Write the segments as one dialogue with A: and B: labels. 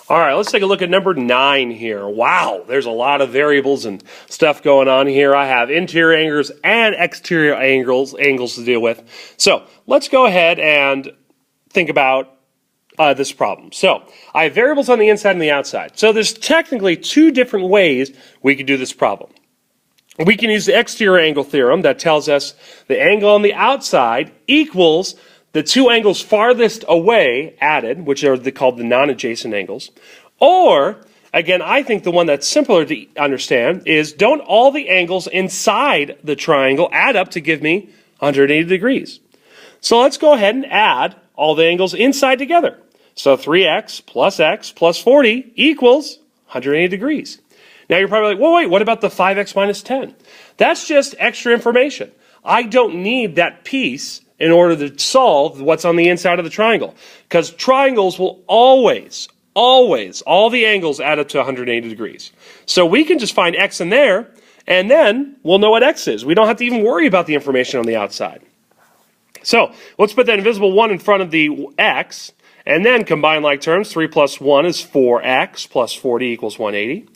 A: All right, let's take a look at number 9 here. Wow, there's a lot of variables and stuff going on here. I have interior angles and exterior angles to deal with. So let's go ahead and think about this problem. So I have variables on the inside and the outside. So there's technically 2 different ways we could do this problem. We can use the exterior angle theorem that tells us the angle on the outside equals the 2 angles farthest away added, which are called the non-adjacent angles. Or, again, I think the one that's simpler to understand is, don't all the angles inside the triangle add up to give me 180 degrees? So let's go ahead and add all the angles inside together. So 3x plus 40 equals 180 degrees. Now you're probably like, well, wait, what about the 5x minus 10? That's just extra information. I don't need that piece in order to solve what's on the inside of the triangle. Because triangles will always, all the angles add up to 180 degrees. So we can just find x in there, and then we'll know what x is. We don't have to even worry about the information on the outside. So let's put that invisible 1 in front of the x, and then combine like terms. 3 plus 1 is 4x, plus 40 equals 180.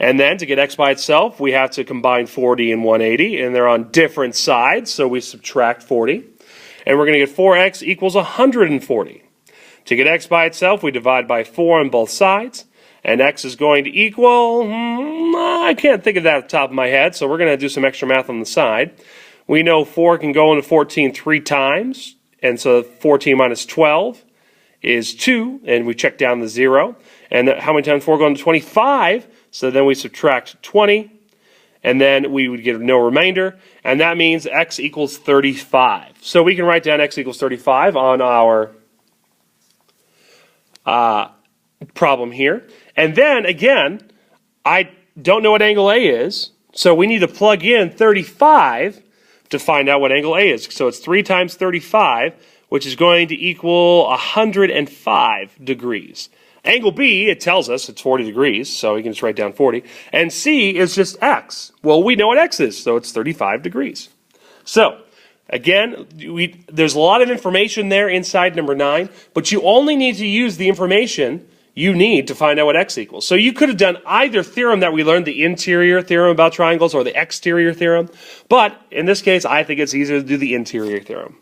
A: And then to get x by itself, we have to combine 40 and 180, and they're on different sides, so we subtract 40. And we're going to get 4x equals 140. To get x by itself, we divide by 4 on both sides. And x is going to equal, I can't think of that at the top of my head, so we're going to do some extra math on the side. We know 4 can go into 14 3 times, and so 14 minus 12 is 2, and we check down the 0. And how many times 4 go into 25? So then we subtract 20. And then we would get no remainder, and that means x equals 35. So we can write down x equals 35 on our problem here. And then, again, I don't know what angle A is, so we need to plug in 35 to find out what angle A is. So it's 3 times 35, which is going to equal 105 degrees. Angle B, it tells us it's 40 degrees, so we can just write down 40. And C is just x. Well, we know what x is, so it's 35 degrees. So, again, there's a lot of information there inside number 9, but you only need to use the information you need to find out what x equals. So you could have done either theorem that we learned, the interior theorem about triangles, or the exterior theorem. But in this case, I think it's easier to do the interior theorem.